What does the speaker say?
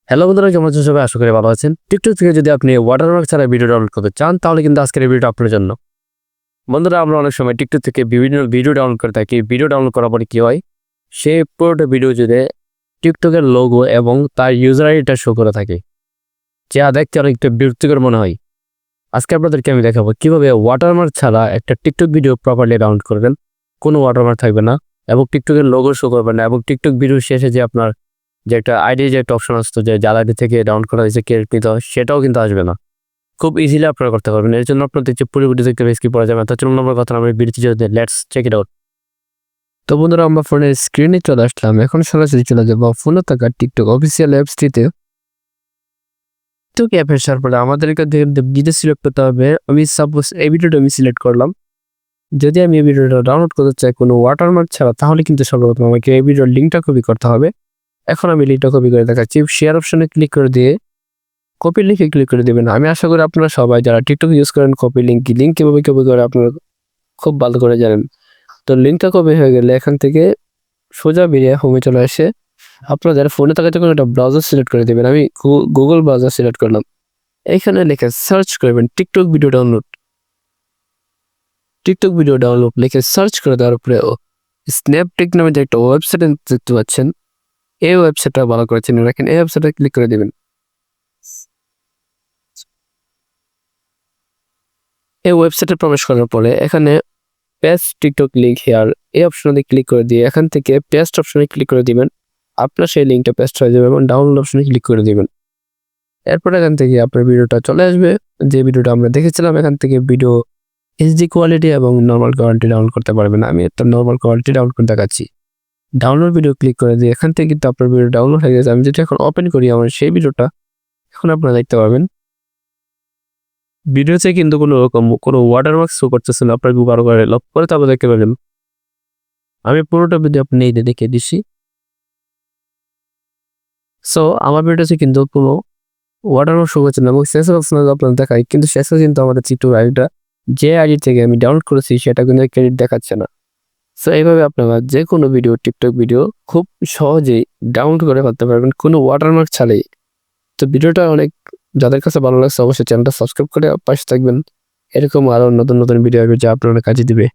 Hello বন্ধুরা, কেমন আছেন সবাই? আশা করি ভালো আছেন। টিকটক থেকে যদি আপনি ওয়াটারমার্ক ছাড়া ভিডিও ডাউনলোড করতে চান, তাহলে কিন্তু আজকের এই ভিডিওটা আপনার জন্য। বন্ধুরা, আমরা অনেক সময় টিকটক থেকে বিভিন্ন ভিডিও ডাউনলোড করে থাকি। ভিডিও ডাউনলোড করার পরে কি হয়, সেই পুরোটা ভিডিও জুড়ে টিকটকের লোগো এবং তার ইউজার আইডিটা শো করে থাকে, যা দেখতে অনেকটা বিরক্তিকর মনে হয়। আজকে আপনাদেরকে আমি দেখাবো কিভাবে ওয়াটারমার্ক ছাড়া একটা টিকটক ভিডিও প্রপারলি ডাউনলোড করবেন। কোনো ওয়াটারমার্ক থাকবে না এবং টিকটকের লোগো শো করবে না, এবং টিকটক ভিডিও শেষে যে আপনার যে একটা আইডি যে একটা অপশন আসতো, যে জাল আইডি থেকে ডাউনলোড করা হয়েছে ক্রিয়েট, সেটাও কিন্তু আসবে না। খুব ইজিলি আপনারা করতে পারবেন। এর জন্য আপনাদের যে পুরো ভিডিও দেখতে বেশ কি পড়া যাবে। তো চলুন আমরা কথা আমি ভিডিওতে যেতে, লেটস চেক ইট আউট। তো বন্ধুরা, আমরা ফোনের স্ক্রিনে চলে আসলাম। এখন সরাসরি চলে যাবো ফোনে থাকা টিকটক অফিসিয়াল অ্যাপসটিতে। টিকটক অ্যাপে আসার পরে আমাদের এখান থেকে ভিডিও সিলেক্ট করতে হবে। আমি সাপোজ এই ভিডিওটা আমি সিলেক্ট করলাম। যদি আমি এই ভিডিওটা ডাউনলোড করতে চাই কোনো ওয়াটারমার্ক ছাড়া, তাহলে কিন্তু সর্বপ্রথম আমাকে এই ভিডিওর লিঙ্কটা কপি করতে হবে। এখন আমি লিঙ্কটা কপি করে দেখাচ্ছি। শেয়ার অপশনে ক্লিক করে দিয়ে কপি লিঙ্কে ক্লিক করে দেবেন। আমি আশা করি আপনারা সবাই যারা টিকটক ইউজ করেন, কপি লিঙ্ক কিভাবে কপি করে আপনারা খুব ভালো করে জানেন। তো লিঙ্কটা কপি হয়ে গেলে এখান থেকে সোজা বেরিয়ে হোমে চলে আসে। আপনারা যারা ফোনে থাকা যখন একটা ব্রাউজার সিলেক্ট করে দেবেন। আমি গুগল ব্রাউজার সিলেক্ট করলাম। এখানে লিখে সার্চ করবেন টিকটক ভিডিও ডাউনলোড। লিখে সার্চ করে দেওয়ার পরে স্ন্যাপটিক নামে যে একটা ওয়েবসাইট দেখতে পাচ্ছেন, এই ওয়েবসাইটটা ভালো করে চিনে রাখেন। এই ওয়েবসাইটে ক্লিক করে দেবেন। এই ওয়েবসাইটে প্রবেশ করার পরে এখানে পেস্ট টিকটক লিঙ্ক হেয়ার এই অপশনে ক্লিক করে দিয়ে এখান থেকে পেস্ট অপশনে ক্লিক করে দিবেন। আপনার সেই লিঙ্কটা পেস্ট হয়ে যাবে এবং ডাউনলোড অপশনে ক্লিক করে দিবেন। এরপর এখান থেকে আপনার ভিডিওটা চলে আসবে। যে ভিডিওটা আমরা দেখেছিলাম, এখান থেকে ভিডিও এইচডি কোয়ালিটি এবং নর্মাল কোয়ালিটি ডাউনলোড করতে পারবেন। আমি একটা নর্মাল কোয়ালিটি ডাউনলোড করে দেখাচ্ছি। ডাউনলোড ভিডিও ক্লিক করে দিয়ে এখান থেকে কিন্তু আপনার ভিডিও ডাউনলোড হয়ে গেছে। আমি যেটা এখন ওপেন করি আমার সেই ভিডিওটা, এখন আপনারা দেখতে পাবেন ভিডিওতে কিন্তু কোনো ওয়াটারমার্ক শো করতেছে না। আপনার ভালো করে লক্ষ্য করে তারপর দেখতে পাবেন। আমি পুরোটা ভিডিও আপনি এই দেখে দিচ্ছি। সো আমার ভিডিওতে কিন্তু কোনো ওয়াটারমার্ক শো করছে না এবং শেষের অপশনে আপনার দেখায়, কিন্তু শেষে কিন্তু আমাদের টিকটক আইডিটা যে আইডি থেকে আমি ডাউনলোড করেছি সেটা কিন্তু ক্রেডিট দেখাচ্ছে না। সো এইভাবে আপনারা যে কোনো ভিডিও, টিকটক ভিডিও খুব সহজেই ডাউনলোড করে ফেলতে পারবেন কোনো ওয়াটারমার্ক ছাড়াই। তো ভিডিওটা অনেক যাদের কাছে ভালো লাগছে অবশ্যই চ্যানেলটা সাবস্ক্রাইব করে পাশে থাকবেন। এরকম আরও নতুন নতুন ভিডিও আসবে যা আপনার কাজে দিবে।